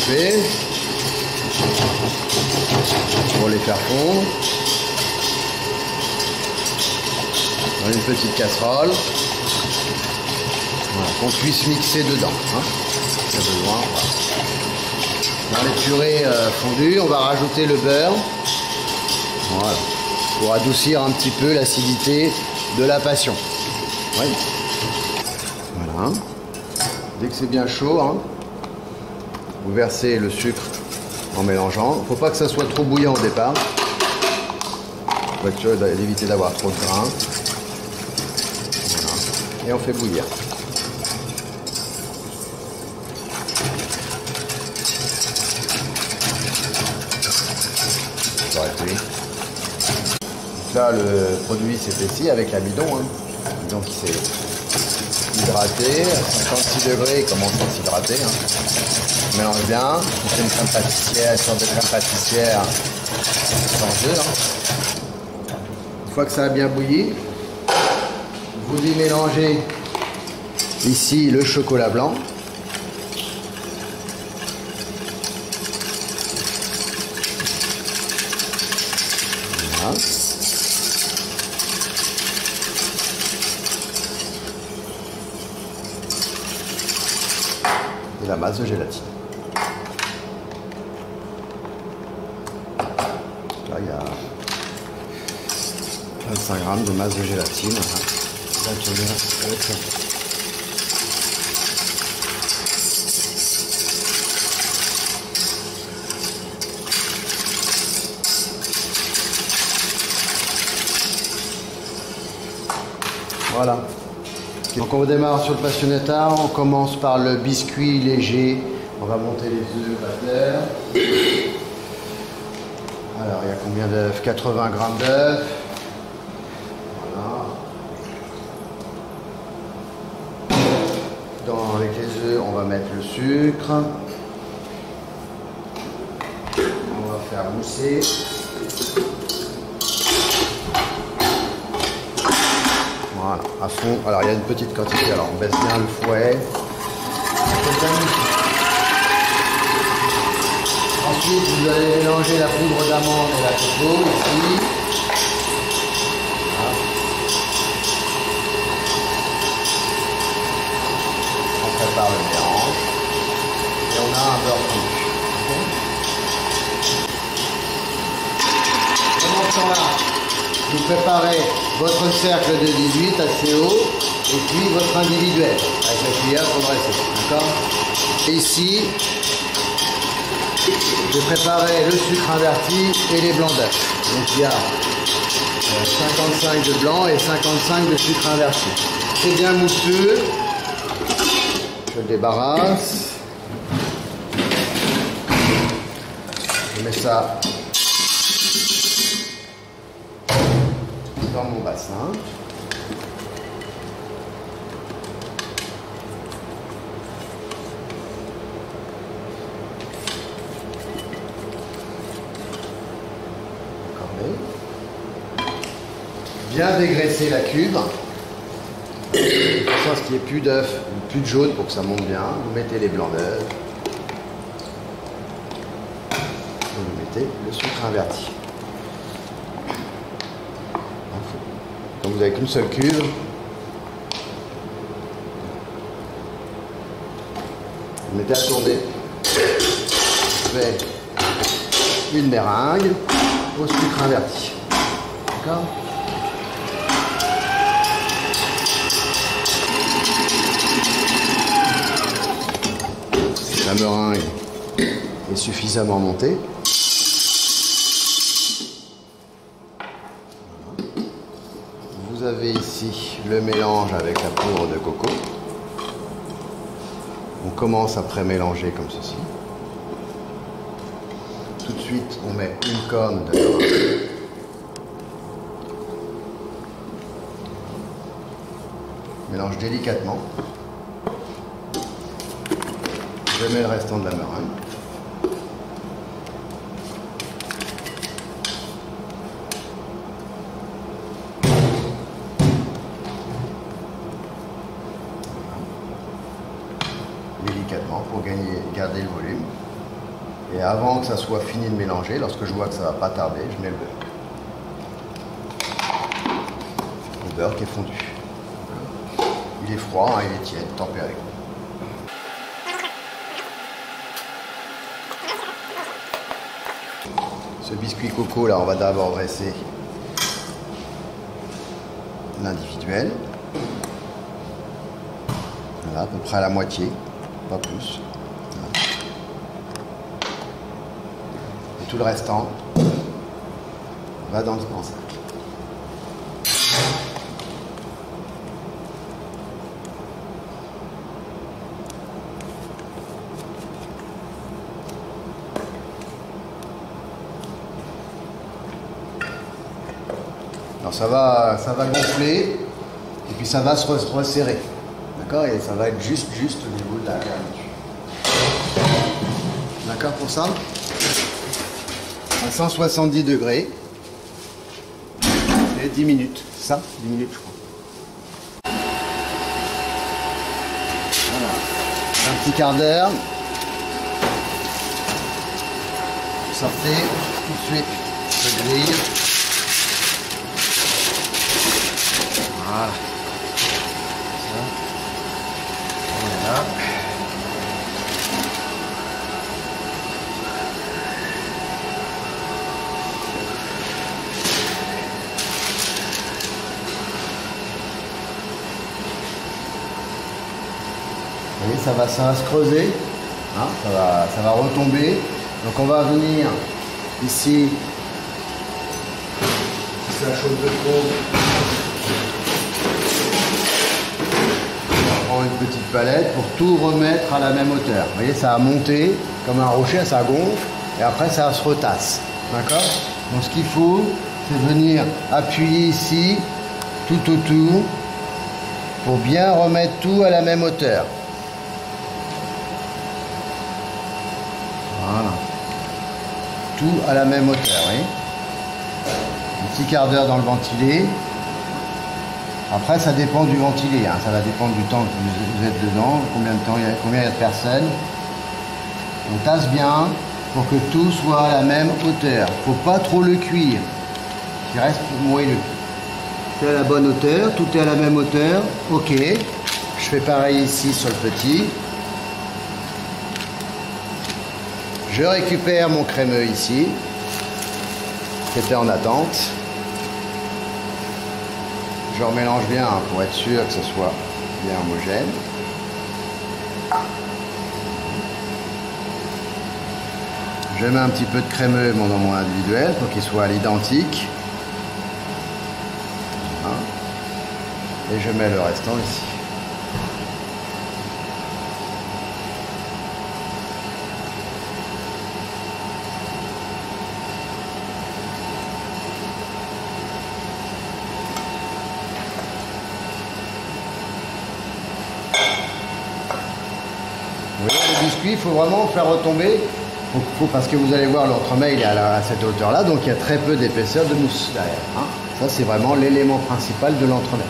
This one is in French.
chauffer pour les faire fondre dans une petite casserole. Voilà, qu'on puisse mixer dedans. Hein. Si besoin. Dans les purées fondues, on va rajouter le beurre. Voilà. Pour adoucir un petit peu l'acidité de la passion. Oui. Voilà. Dès que c'est bien chaud, hein, vous versez le sucre en mélangeant. Il ne faut pas que ça soit trop bouillant au départ. Pour être sûr d'éviter d'avoir trop de grains. Voilà. Et on fait bouillir. Là, le produit s'épaissit avec l'amidon. Hein. L'amidon qui s'est hydraté à 56 degrés, il commence à s'hydrater. Hein. On mélange bien. On fait une crème pâtissière, une sorte de crème pâtissière sans œufs. Hein. Une fois que ça a bien bouilli, vous y mélangez ici le chocolat blanc. Voilà. Et la masse de gélatine. Là, il y a 25 grammes de masse de gélatine. Voilà. Donc on démarre sur le passionnetta, on commence par le biscuit léger, on va monter les œufs par terre. Alors il y a combien d'œufs? 80 grammes d'œufs. Voilà. Avec les œufs, on va mettre le sucre. On va faire mousser. Voilà, à fond. Alors il y a une petite quantité, alors on baisse bien le fouet. Ensuite vous allez mélanger la poudre d'amande et la coco ici. Voilà. On prépare le mélange. Et on a un beurre fondu. Pendant ce temps-là, vous préparez votre cercle de 18 assez haut et puis votre individuel avec la cuillère pour dresser. D'accord? Et ici, j'ai préparé le sucre inverti et les blancs d'œufs. Donc il y a 55 de blanc et 55 de sucre inverti. C'est bien mousseux. Je le débarrasse. Je mets ça dans mon bassin. Bien dégraisser la cube. De façon à ce qu'il n'y ait plus d'œufs, plus de jaune pour que ça monte bien. Vous mettez les blancs d'œufs. Et vous mettez le sucre inverti. Donc vous n'avez qu'une seule cuve. Vous mettez à tourner. Vous faites une meringue au sucre inverti. D'accord? La meringue est suffisamment montée. Vous avez ici le mélange avec la poudre de coco. On commence à pré-mélanger comme ceci. Tout de suite, on met une corne de meringue. Mélange délicatement. Je mets le restant de la meringue. Délicatement pour garder le volume. Et avant que ça soit fini de mélanger, lorsque je vois que ça va pas tarder, je mets le beurre. Le beurre qui est fondu. Il est froid, hein, il est tiède, tempéré. Ce biscuit coco là, on va d'abord dresser l'individuel. Voilà, à peu près à la moitié, pas plus. Voilà. Et tout le restant va dans le sac. Alors ça va gonfler et puis ça va se resserrer. D'accord? Et ça va être juste au niveau de la garniture. D'accord pour ça? À 170 degrés. Et 10 minutes. Ça, 10 minutes je crois. Voilà. Un petit quart d'heure. Vous sortez tout de suite de grille. Voilà. Ça. Voilà. Vous voyez, ça va se creuser, hein, ça va retomber. Donc on va venir ici, si ça chauffe de trop, une petite palette pour tout remettre à la même hauteur. Vous voyez, ça a monté comme un rocher, ça gonfle et après ça se retasse. D'accord? Donc ce qu'il faut, c'est venir appuyer ici tout autour pour bien remettre tout à la même hauteur. Voilà. Tout à la même hauteur. Oui. Un petit quart d'heure dans le ventilé. Après, ça dépend du ventilé, hein. Ça va dépendre du temps que vous êtes dedans, combien de temps, combien il y a de personnes. On tasse bien pour que tout soit à la même hauteur. Il ne faut pas trop le cuire, il reste moelleux. C'est à la bonne hauteur, tout est à la même hauteur. Ok, je fais pareil ici sur le petit. Je récupère mon crémeux ici, qui était en attente. Je remélange bien hein, pour être sûr que ce soit bien homogène. Je mets un petit peu de crémeux dans mon individuel pour qu'il soit à l'identique. Voilà. Et je mets le restant ici. Vous voyez, le biscuit, il faut vraiment faire retomber, parce que vous allez voir l'entremets, il est à cette hauteur-là, donc il y a très peu d'épaisseur de mousse derrière. Hein. Ça, c'est vraiment l'élément principal de l'entremets.